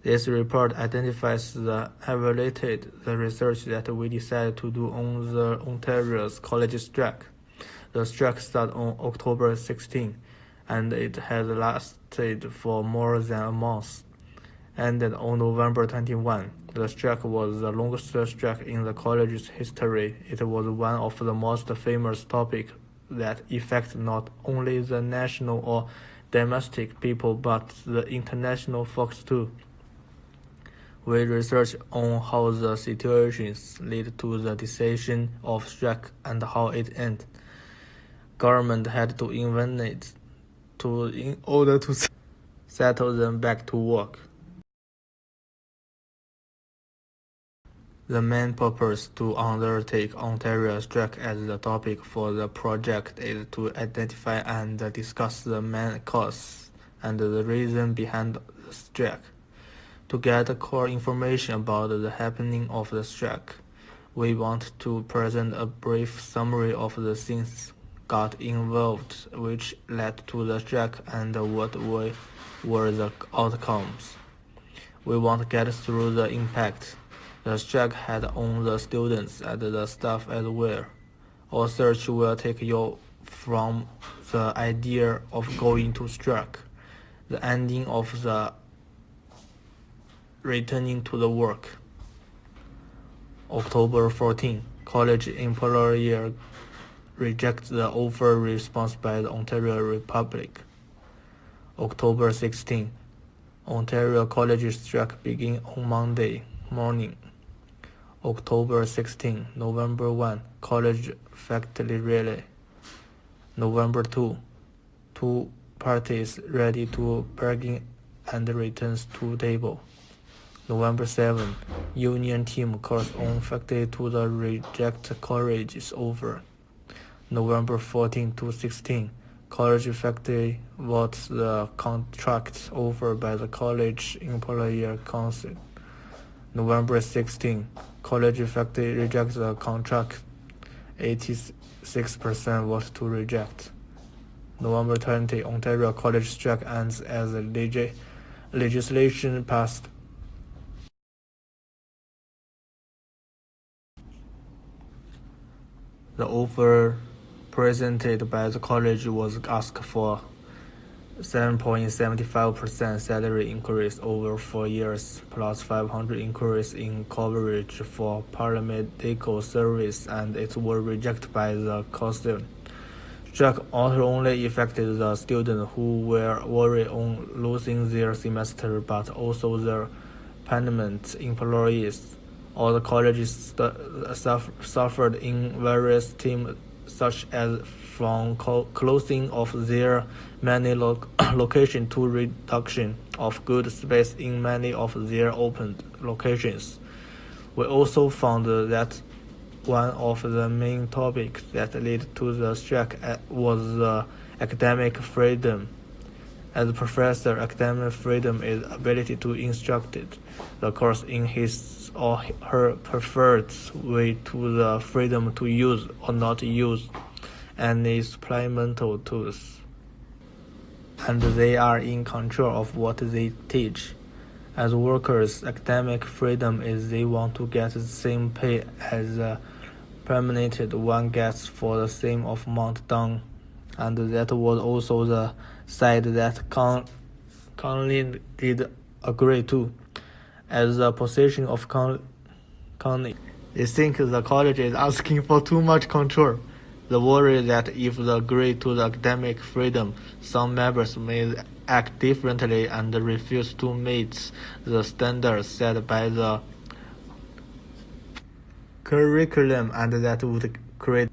This report identifies evaluated the research that we decided to do on the Ontario's college strike. The strike started on October 16, and it has lasted for more than a month. Ended on November 21. The strike was the longest strike in the college's history. It was one of the most famous topics that affect not only the national or domestic people but the international folks too. We researched on how the situations led to the decision of strike and how it ended. Government had to intervene in order to settle them back to work. The main purpose to undertake Ontario strike as the topic for the project is to identify and discuss the main cause and the reason behind the strike. To get core information about the happening of the strike, we want to present a brief summary of the things got involved which led to the strike and what were the outcomes. We want to get through the impact the strike had on the students and the staff as well. Our search will take you from the idea of going to strike, the ending of the returning to the work. October 14, college employer rejects the offer response by the Ontario Republic. October 16, Ontario college strike begin on Monday morning. October 16, November 1, college faculty rally. November 2, two parties ready to bargain and returns to table. November 7, union team calls on faculty to the reject college is over. November 14 to 16, college faculty votes the contract over by the college employer council. November 16, college faculty rejects the contract, 86% vote to reject. November 20, Ontario college strike ends as legislation passed. The offer presented by the college was asked for 7.75% salary increase over 4 years, plus 500 increase in coverage for paramedical service, and it was rejected by the council. Strike not only affected the students who were worried on losing their semester, but also the permanent employees. All the colleges suffered in various themes, such as from closing of their many locations to reduction of good space in many of their open locations. We also found that one of the main topics that led to the strike was academic freedom. As a professor, academic freedom is ability to instruct the course in his or her preferred way, to the freedom to use or not use any supplemental tools, and they are in control of what they teach. As workers, academic freedom is they want to get the same pay as a permanent one gets for the same amount done, and that was also the side that Conley did agree to. As a position of Conley, they think the college is asking for too much control. The worry that if they agree to the academic freedom, some members may act differently and refuse to meet the standards set by the curriculum, and that would create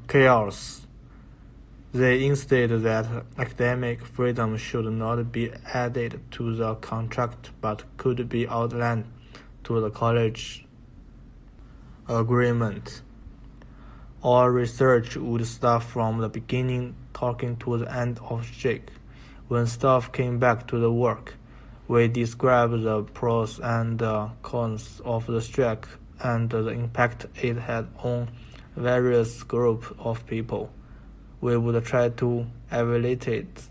chaos. They insisted that academic freedom should not be added to the contract but could be outlined to the college agreement. Our research would start from the beginning, talking to the end of strike. When staff came back to the work, we described the pros and cons of the strike and the impact it had on various groups of people. We would try to evaluate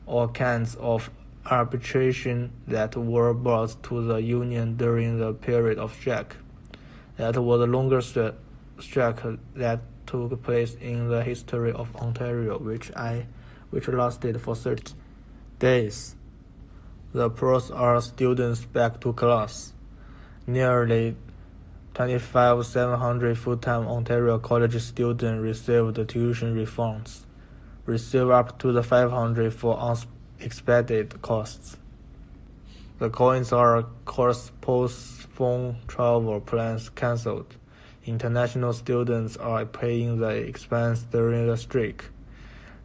all kinds of arbitration that were brought to the union during the period of strike. That was the longest strike that took place in the history of Ontario, which lasted for 30 days. The pros are students back to class. Nearly 25,700 full-time Ontario college students received tuition refunds, receive up to the 500 for unexpected costs. The coins are course postponed, travel plans cancelled. International students are paying the expense during the strike.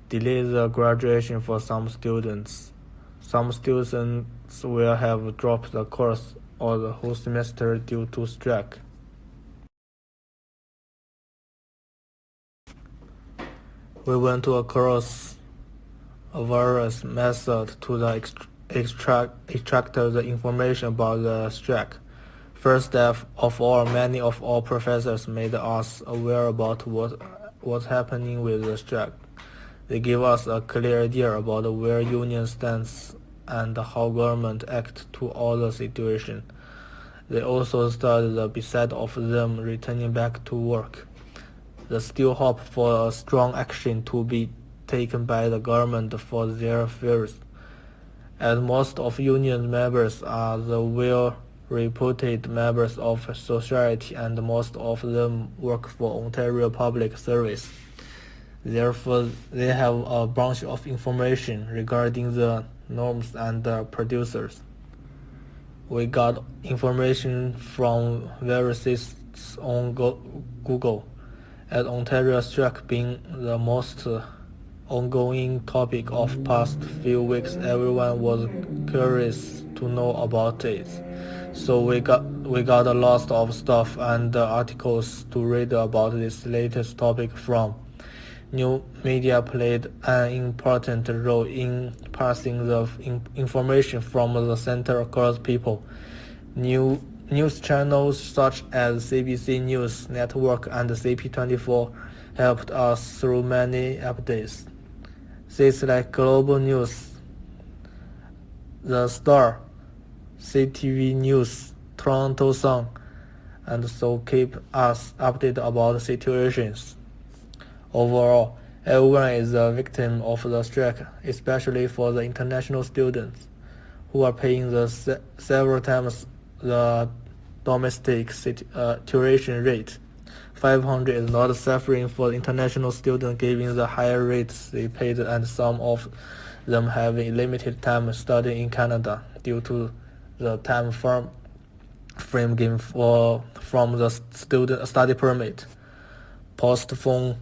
Delay the graduation for some students. Some students will have dropped the course or the whole semester due to strike. We went across a various method to extract the information about the strike. First step of all, many of our professors made us aware about what's happening with the strike. They give us a clear idea about where union stands and how government act to all the situation. They also studied the beside of them returning back to work. They still hope for a strong action to be taken by the government for their fears, as most of union members are the well-reputed members of society and most of them work for Ontario Public Service. Therefore, they have a bunch of information regarding the norms and the producers. We got information from various sites on Google. As Ontario strike being the most ongoing topic of past few weeks, everyone was curious to know about it. So we got a lot of stuff and articles to read about this latest topic from. New media played an important role in passing the information from the center across people. News channels such as CBC News Network and CP24 helped us through many updates. Sites like Global News, The Star, CTV News, Toronto Sun, and so keep us updated about situations. Overall, everyone is a victim of the strike, especially for the international students, who are paying the several times the domestic tuition rate. 500 is not suffering for the international students given the higher rates they paid, and some of them having limited time studying in Canada due to the time frame given from the student study permit. Postpone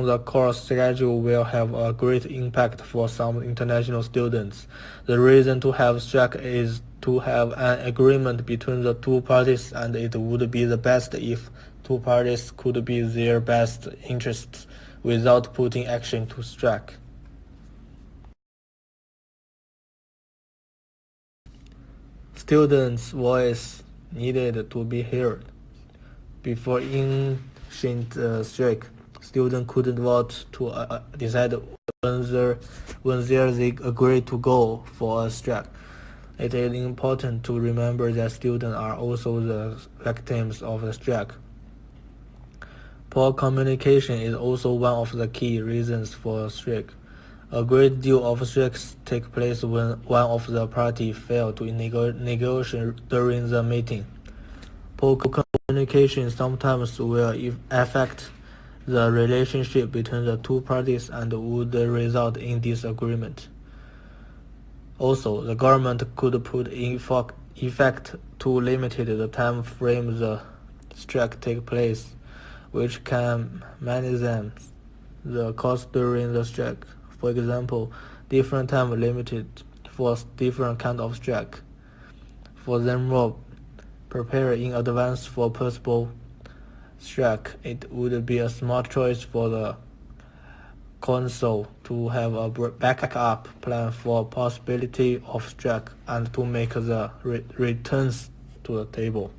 the course schedule will have a great impact for some international students. The reason to have strike is to have an agreement between the two parties, and it would be the best if two parties could be their best interests without putting action to strike. Students' voice needed to be heard. Before ancient strike, students couldn't vote to decide whether they agreed to go for a strike. It is important to remember that students are also the victims of the strike. Poor communication is also one of the key reasons for a strike. A great deal of strikes take place when one of the parties fails to negotiate during the meeting. Poor communication sometimes will affect the relationship between the two parties and would result in disagreement. Also, the government could put in effect to limit the time frame the strike takes place, which can manage the cost during the strike. For example, different time limited for different kind of strike. For example, prepare in advance for possible strike. It would be a smart choice for the council to have a backup plan for possibility of strike and to make the returns to the table.